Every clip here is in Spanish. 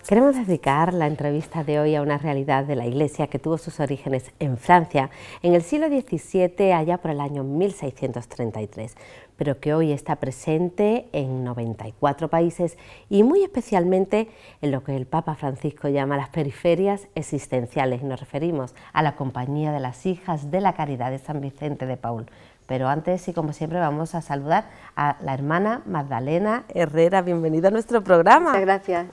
Queremos dedicar la entrevista de hoy a una realidad de la Iglesia que tuvo sus orígenes en Francia en el siglo XVII, allá por el año 1633, pero que hoy está presente en 94 países y muy especialmente en lo que el Papa Francisco llama las periferias existenciales, y nos referimos a la Compañía de las Hijas de la Caridad de San Vicente de Paúl. Pero antes, y como siempre, vamos a saludar a la hermana Magdalena Herrera. Bienvenida a nuestro programa. Muchas gracias.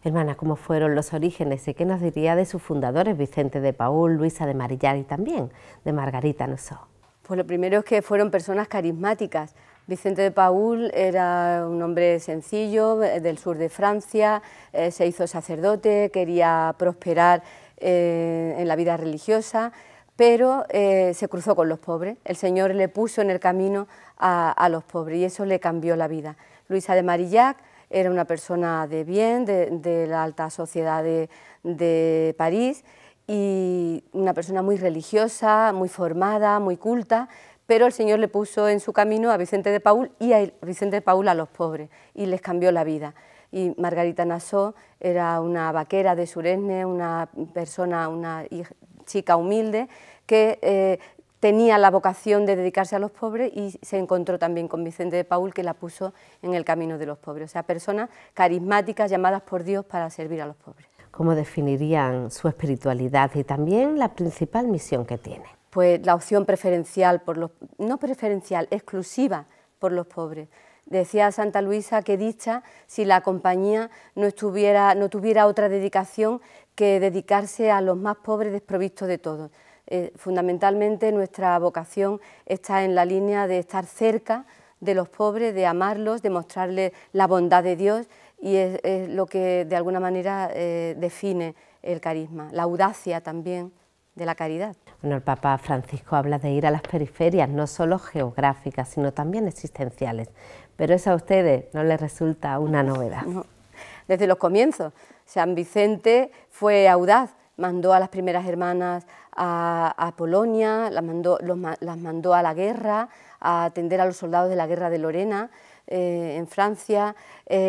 Hermana, ¿cómo fueron los orígenes y qué nos diría de sus fundadores, Vicente de Paúl, Luisa de Marillac y también de Margarita Nassau? Pues lo primero es que fueron personas carismáticas. Vicente de Paúl era un hombre sencillo, del sur de Francia, se hizo sacerdote, quería prosperar en la vida religiosa, pero se cruzó con los pobres. El Señor le puso en el camino a los pobres y eso le cambió la vida. Luisa de Marillac era una persona de bien, de la alta sociedad de París, y una persona muy religiosa, muy formada, muy culta, pero el Señor le puso en su camino a Vicente de Paúl y a Vicente de Paúl a los pobres, y les cambió la vida. Y Margarita Nassau era una vaquera de Suresnes, una chica humilde que tenía la vocación de dedicarse a los pobres y se encontró también con Vicente de Paúl, que la puso en el camino de los pobres. O sea, personas carismáticas llamadas por Dios para servir a los pobres. ¿Cómo definirían su espiritualidad y también la principal misión que tiene? Pues la opción preferencial, no preferencial, exclusiva por los pobres. Decía Santa Luisa que dicha si la compañía no tuviera otra dedicación que dedicarse a los más pobres desprovistos de todo. Fundamentalmente nuestra vocación está en la línea de estar cerca de los pobres, de amarlos, de mostrarles la bondad de Dios, y es lo que de alguna manera define el carisma, la audacia también de la caridad. Bueno, el Papa Francisco habla de ir a las periferias, no solo geográficas, sino también existenciales, pero eso a ustedes no les resulta una novedad. No. Desde los comienzos, San Vicente fue audaz, mandó a las primeras hermanas a Polonia, las mandó a la guerra, a atender a los soldados de la guerra de Lorena, en Francia,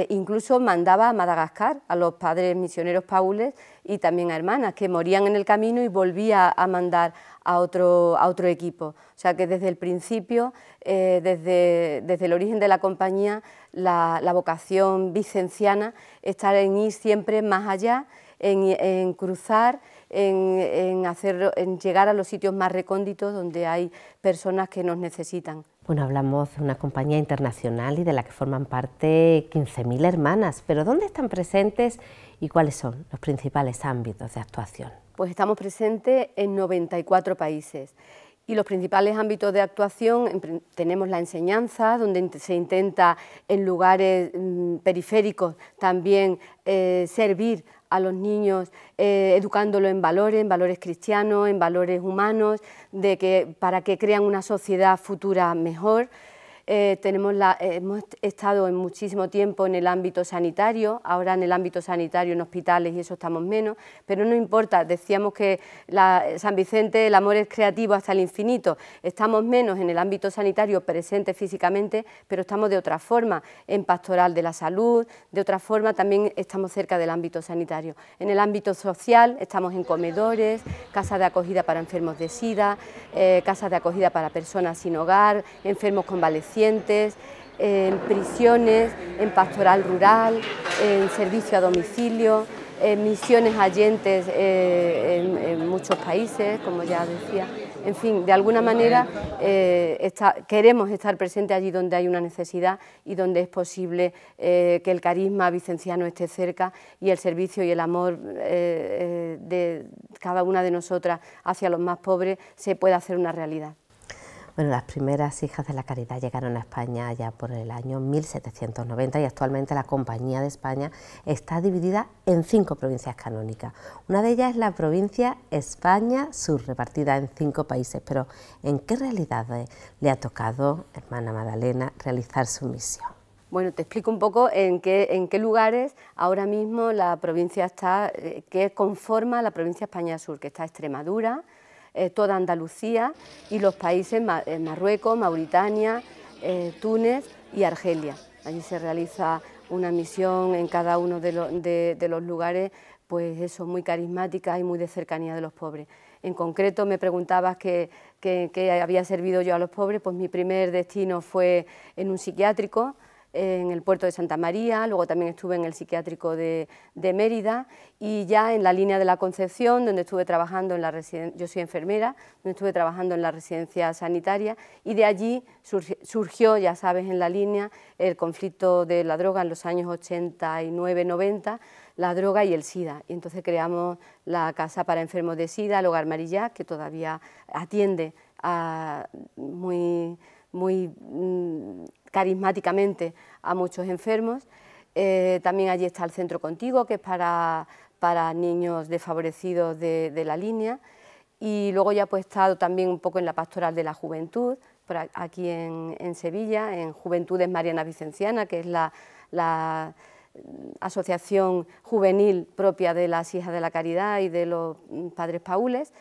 incluso mandaba a Madagascar a los padres misioneros paules y también a hermanas que morían en el camino y volvía a mandar a otro equipo. O sea que desde el principio, desde el origen de la compañía, la vocación vicenciana está en ir siempre más allá, en cruzar, en llegar a los sitios más recónditos donde hay personas que nos necesitan. Bueno, hablamos de una compañía internacional y de la que forman parte 15.000 hermanas, pero ¿dónde están presentes y cuáles son los principales ámbitos de actuación? Pues estamos presentes en 94 países. Y los principales ámbitos de actuación, tenemos la enseñanza, donde se intenta en lugares periféricos también servir a los niños, educándolos en valores cristianos, en valores humanos, para que crean una sociedad futura mejor. Hemos estado en muchísimo tiempo en el ámbito sanitario, ahora en el ámbito sanitario en hospitales y eso estamos menos, pero no importa, decíamos que San Vicente, el amor es creativo hasta el infinito, estamos menos en el ámbito sanitario presentes físicamente, pero estamos de otra forma, en pastoral de la salud, de otra forma también estamos cerca del ámbito sanitario. En el ámbito social estamos en comedores, casas de acogida para enfermos de SIDA, casas de acogida para personas sin hogar, enfermos convalecientes, en prisiones, en pastoral rural, en servicio a domicilio, en misiones allentes en muchos países, como ya decía. En fin, de alguna manera queremos estar presentes allí donde hay una necesidad y donde es posible que el carisma vicenciano esté cerca y el servicio y el amor de cada una de nosotras hacia los más pobres se pueda hacer una realidad. Bueno, las primeras hijas de la caridad llegaron a España ya por el año 1790 y actualmente la Compañía de España está dividida en 5 provincias canónicas. Una de ellas es la provincia España Sur, repartida en 5 países. Pero ¿en qué realidades le ha tocado, hermana Magdalena, realizar su misión? Bueno, te explico un poco en qué lugares ahora mismo la provincia está, que conforma la provincia España Sur, que está Extremadura, toda Andalucía y los países Marruecos, Mauritania, Túnez y Argelia. Allí se realiza una misión en cada uno de los lugares, pues eso, muy carismática y muy de cercanía de los pobres. En concreto me preguntabas qué había servido yo a los pobres, pues mi primer destino fue en un psiquiátrico, en el puerto de Santa María, luego también estuve en el psiquiátrico de Mérida y ya en la línea de la Concepción, donde estuve trabajando en la residencia, yo soy enfermera, donde estuve trabajando en la residencia sanitaria y de allí surgió, ya sabes, en la línea el conflicto de la droga en los años 89-90, la droga y el SIDA, y entonces creamos la Casa para Enfermos de SIDA, el Hogar Marillac, que todavía atiende muy carismáticamente a muchos enfermos. También allí está el Centro Contigo, que es para niños desfavorecidos de la línea, y luego ya pues he estado también un poco en la Pastoral de la Juventud, aquí en Sevilla, en Juventudes Marianas Vicencianas, que es la asociación juvenil propia de las Hijas de la Caridad y de los Padres Paules,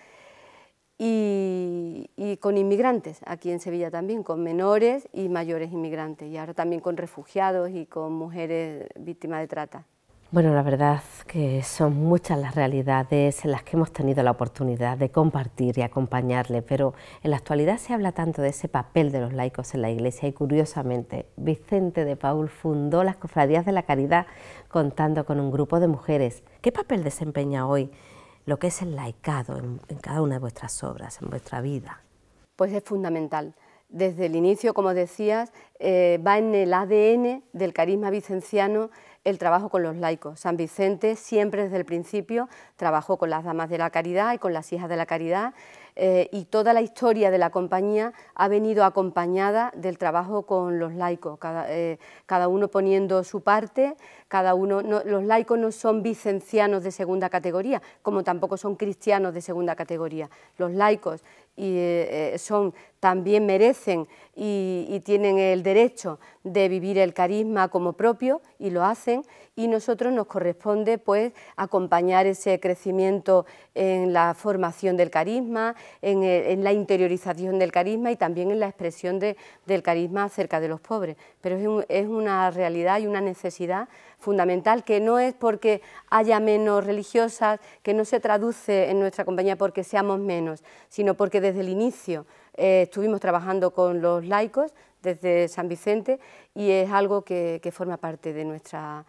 y con inmigrantes aquí en Sevilla también, con menores y mayores inmigrantes, y ahora también con refugiados y con mujeres víctimas de trata. Bueno, la verdad que son muchas las realidades en las que hemos tenido la oportunidad de compartir y acompañarle, pero en la actualidad se habla tanto de ese papel de los laicos en la Iglesia y curiosamente Vicente de Paúl fundó las Cofradías de la Caridad contando con un grupo de mujeres. ¿Qué papel desempeña hoy lo que es el laicado en cada una de vuestras obras, en vuestra vida? Pues es fundamental. Desde el inicio, como decías, va en el ADN del carisma vicenciano el trabajo con los laicos. San Vicente siempre desde el principio trabajó con las Damas de la Caridad y con las Hijas de la Caridad, y toda la historia de la compañía ha venido acompañada del trabajo con los laicos, cada uno poniendo su parte. Los laicos no son vicencianos de segunda categoría, como tampoco son cristianos de segunda categoría. Los laicos también merecen y tienen el derecho de vivir el carisma como propio, y lo hacen, y nosotros nos corresponde pues acompañar ese crecimiento en la formación del carisma, en la interiorización del carisma y también en la expresión del carisma acerca de los pobres. Pero es una realidad y una necesidad fundamental, que no es porque haya menos religiosas, que no se traduce en nuestra compañía porque seamos menos, sino porque desde el inicio estuvimos trabajando con los laicos desde San Vicente, y es algo que forma parte de nuestra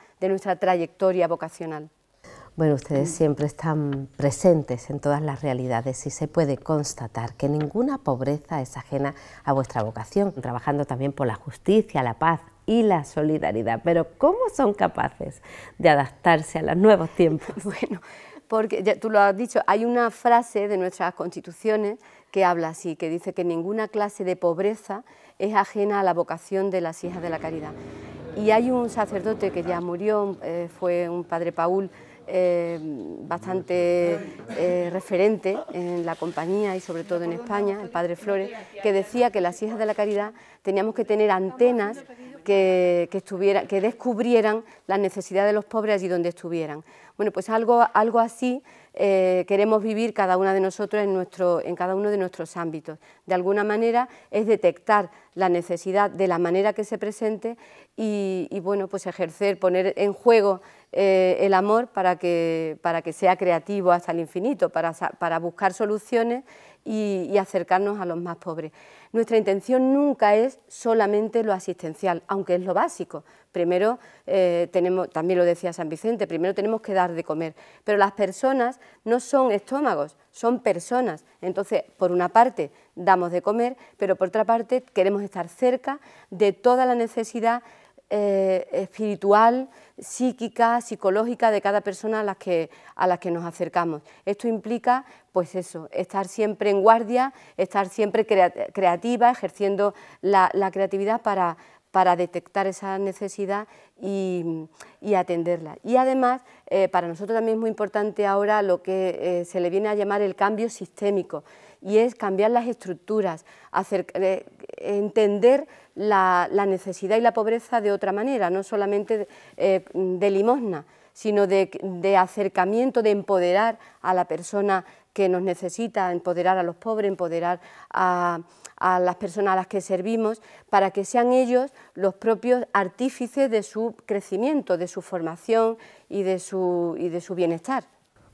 trayectoria vocacional. Bueno, ustedes siempre están presentes en todas las realidades y se puede constatar que ninguna pobreza es ajena a vuestra vocación, trabajando también por la justicia, la paz y la solidaridad. Pero ¿cómo son capaces de adaptarse a los nuevos tiempos? Bueno, porque ya tú lo has dicho, hay una frase de nuestras constituciones que habla así, que dice que ninguna clase de pobreza es ajena a la vocación de las Hijas de la Caridad. Y hay un sacerdote que ya murió, fue un padre Paúl, bastante referente en la compañía y sobre todo en España, el padre Flores, que decía que las Hijas de la Caridad teníamos que tener antenas que descubrieran las necesidades de los pobres allí donde estuvieran. Bueno, pues algo así queremos vivir cada una de nosotros en cada uno de nuestros ámbitos. De alguna manera es detectar la necesidad de la manera que se presente y bueno, pues poner en juego el amor para que sea creativo hasta el infinito, para buscar soluciones y acercarnos a los más pobres. Nuestra intención nunca es solamente lo asistencial, aunque es lo básico. Primero también lo decía San Vicente, primero tenemos que dar de comer, pero las personas no son estómagos, son personas. Entonces, por una parte damos de comer, pero por otra parte queremos estar cerca de toda la necesidad espiritual, psíquica, psicológica de cada persona a las que nos acercamos. Esto implica, pues eso, estar siempre en guardia, estar siempre creativa, ejerciendo la creatividad para detectar esa necesidad y atenderla. Y además, para nosotros también es muy importante ahora lo que se le viene a llamar el cambio sistémico, y es cambiar las estructuras, entender la necesidad y la pobreza de otra manera, no solamente de limosna, sino de acercamiento, de empoderar a la persona que nos necesita empoderar a los pobres, empoderar a las personas a las que servimos, para que sean ellos los propios artífices de su crecimiento, de su formación y de su bienestar.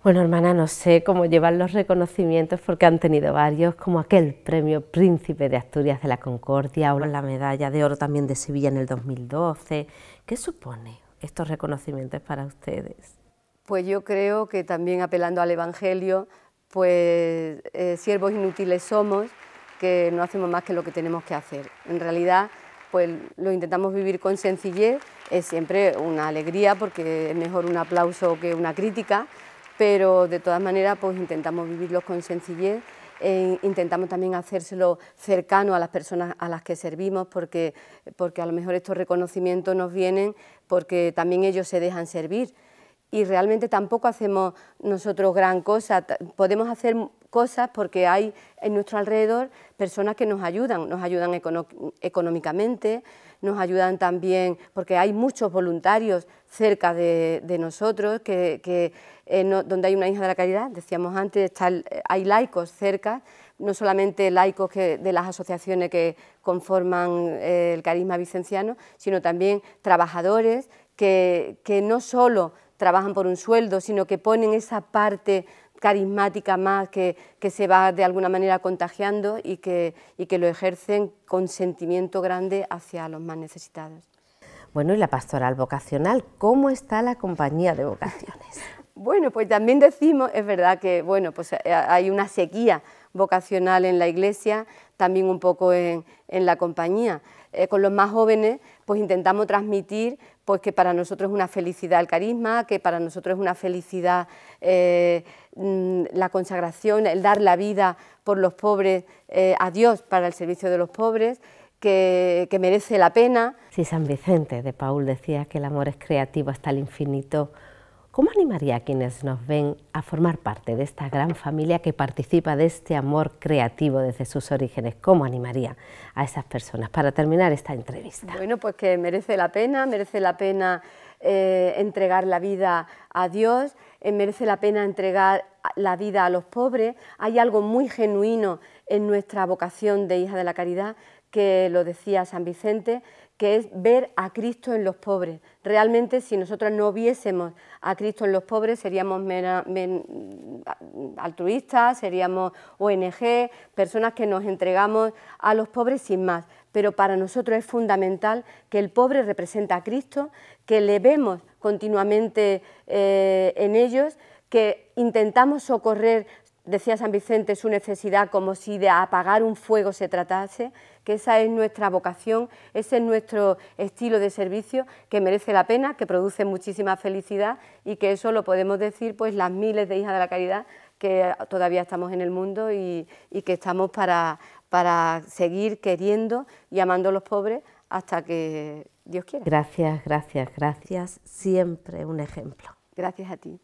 Bueno, hermana, no sé cómo llevan los reconocimientos porque han tenido varios, como aquel premio Príncipe de Asturias de la Concordia o la medalla de oro también de Sevilla en el 2012. ¿Qué supone estos reconocimientos para ustedes? Pues yo creo que también apelando al Evangelio, pues siervos inútiles somos, que no hacemos más que lo que tenemos que hacer. En realidad, pues lo intentamos vivir con sencillez, es siempre una alegría porque es mejor un aplauso que una crítica, pero de todas maneras pues intentamos vivirlos con sencillez, intentamos también hacérselo cercano a las personas a las que servimos, porque a lo mejor estos reconocimientos nos vienen porque también ellos se dejan servir. Y realmente tampoco hacemos nosotros gran cosa, podemos hacer cosas porque hay en nuestro alrededor personas que nos ayudan económicamente, nos ayudan también porque hay muchos voluntarios cerca de nosotros, donde hay una hija de la caridad, decíamos antes, hay laicos cerca, no solamente laicos de las asociaciones que conforman el carisma vicenciano, sino también trabajadores que no solo trabajan por un sueldo, sino que ponen esa parte carismática más que se va de alguna manera contagiando y que lo ejercen con sentimiento grande hacia los más necesitados. Bueno, y la pastoral vocacional, ¿cómo está la compañía de vocaciones? Bueno, pues también decimos, es verdad que bueno, pues hay una sequía vocacional en la Iglesia, también un poco en la compañía. Con los más jóvenes pues intentamos transmitir pues que para nosotros es una felicidad el carisma, que para nosotros es una felicidad la consagración, el dar la vida por los pobres a Dios para el servicio de los pobres, que merece la pena. Si San Vicente de Paúl decía que el amor es creativo hasta el infinito, ¿cómo animaría a quienes nos ven a formar parte de esta gran familia que participa de este amor creativo desde sus orígenes? ¿Cómo animaría a esas personas para terminar esta entrevista? Bueno, pues que merece la pena entregar la vida a Dios, merece la pena entregar la vida a los pobres. Hay algo muy genuino en nuestra vocación de hija de la caridad, que lo decía San Vicente, que es ver a Cristo en los pobres. Realmente, si nosotros no viésemos a Cristo en los pobres, seríamos altruistas, seríamos ONG, personas que nos entregamos a los pobres sin más. Pero para nosotros es fundamental que el pobre representa a Cristo, que le vemos continuamente en ellos, que intentamos socorrer, decía San Vicente, su necesidad como si de apagar un fuego se tratase, que esa es nuestra vocación, ese es nuestro estilo de servicio que merece la pena, que produce muchísima felicidad y que eso lo podemos decir pues las miles de hijas de la caridad que todavía estamos en el mundo y que estamos para seguir queriendo y amando a los pobres hasta que Dios quiera. Gracias, gracias, gracias, siempre un ejemplo. Gracias a ti.